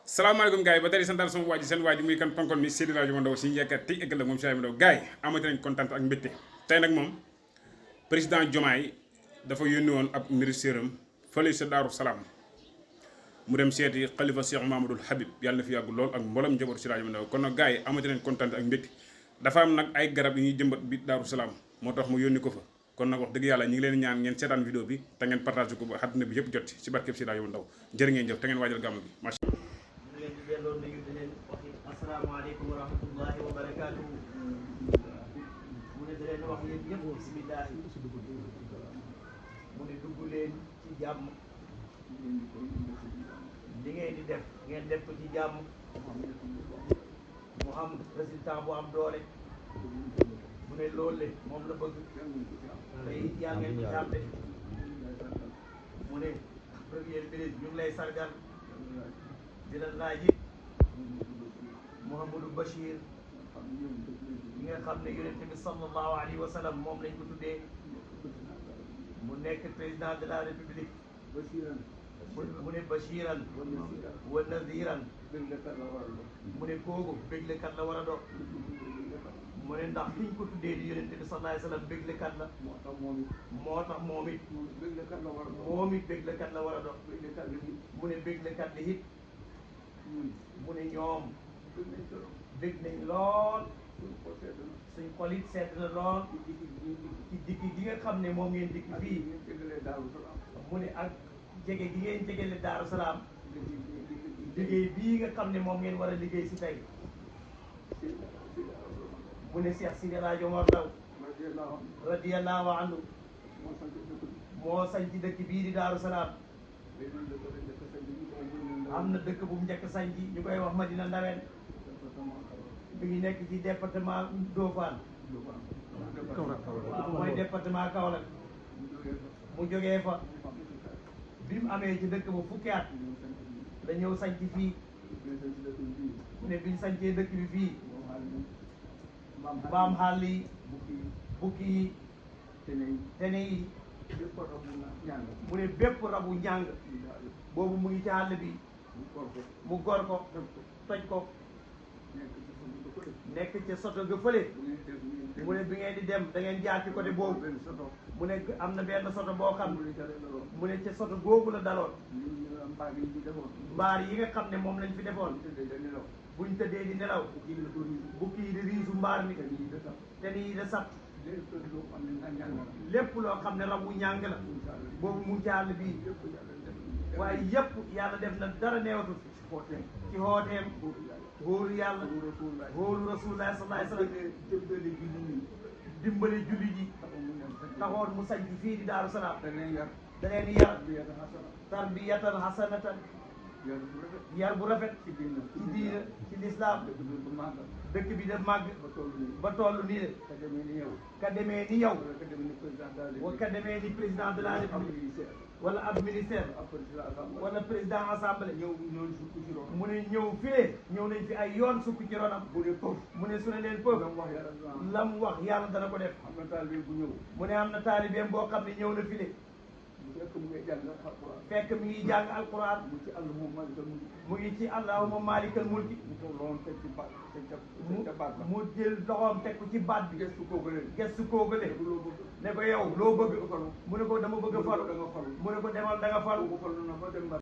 salaamaaleykum gars yi ba tey santal sama waa ji seen waa ji muy kan ponkon mi Seydou Rajo Ndaw si yekkat tey ëggal la moom Cheikh Ndaw gars yi amati nañ kontaan ak mbégte tey nag moom président Diomaye dafa yónni woon ab ministère am fële sa Daaru Salaam mu dem seeti xalifa Cheikh Mamadou Habib yàlla na fi yàgg lool ak mboolem njaboot si Rajo Ndaw kon nag gars yi amati nañ kontaan ak mbégte dafa am nag ay garab yu ñuy jëmbat bi Daaru Salaam moo tax mu yónni ko fa kon nag wax dëgg yàlla ñu ngi leen ñaan ngeen seetaan vidéo bi te ngeen partagé ko ba àdduna bi yëpp jot ci barkeb si Rajo Ndaw jërë ngeen jëf te ngeen waajal gàmm gi delloo nuyu di leen wax asalaamaaleykum wa rahmatullahi wa barakaatu mu ne da leen wax yéen ñëpp bisimilah mu ne dugg leen ci jàmm li ngeen di def ngeen def ko ci jàmm mu am résultat bu am doole mu ne loolu le moom la bëgg tey yaa ngeen ko jàppe mu ne premier ministre ñu ngi lay sargal di la laaj it Mouhamadou Bachir ñi nga xam ne yonent bi sallallahu alayhi wa sallam moom lañ ko tuddee mu nekk président de la république mu ne Bachiran wa Nadiran mu ne kooku béglekat la war a doon mu ne ndax liñ ko tuddee di yonent bi sallallahu alayhi wa sallam béglekat la moo tax moom it béglekat la war a doon mu ne béglekat li it mu ne ñoom dégg nañ lool suñ xol it sedd na lool ci dikki gi nga xam ne moom ngeen dikki fii mu ne ak jege gi ngeen jegele Daaru Salaam liggéey bii nga xam ne moom ngeen war a liggéey si tey mu ne Cheikh Sidi Rajo Ndaw radiyallahu anhu moo sañ ci dëkk bii di Daaru Salaam am na dëkk bu mu njëkk sañ ji ñu koy wax Madina Ndawen mi ngi nekk ci département Ndofane waaw mooy département Kaolack mu jógee fa bi mu amee ci dëkk ba fukki at la ñëw sañ ci fii mu ne biñ sañcee dëkk bi fii mbaam xàll yi bukki yi tene yi mu ne bépp rabu njàng boobu mu ngi ci àll bi mu gor ko toj ko nekk ca soto ga fële mu ne bi ngeen di dem da ngeen jaar ci côté boobu mu ne am na benn soto boo xam mu ne ca soto googu la daloon mbaar yi nga xam ne moom lañ fi defoon buñ tëddee di nelaw bukki yi di riisu mbaar mi te nii da sat lépp loo xam ne rabu ñàng la boobu mu ngi ci àll bii waaye yëpp yàlla def na dara neewatul ci xooteem hóolu yàlla hóolu rasulullah sallallahu alayhi wa sallam dimbale julli ji taxoon mu sañ ci fii di Daaru Salaam da leen yar tarbiyatan hasanatan yar bu rafet ci diina ci lislaam dëkk bi da màgg ba toll nii de ka demee ni yow wa ka demee ni président de la république wala ab ministère wala président assemblée mu ne ñëw file ñëw nañ fi ay yoon sukk ci ronam mu ne su ne leen pëf la mu wax yàlla dana ko def mu ne am na taalibeem boo xam ne ñëw na file fekk mi ngi jàng alquran mu ngi ci allahumma malikal mulki mu jël loxoom teg ko ci baat bi gestu koogale ne ko yow loo bëgg mu ne ko dama bëgg a falu mu ne ko demal da nga falu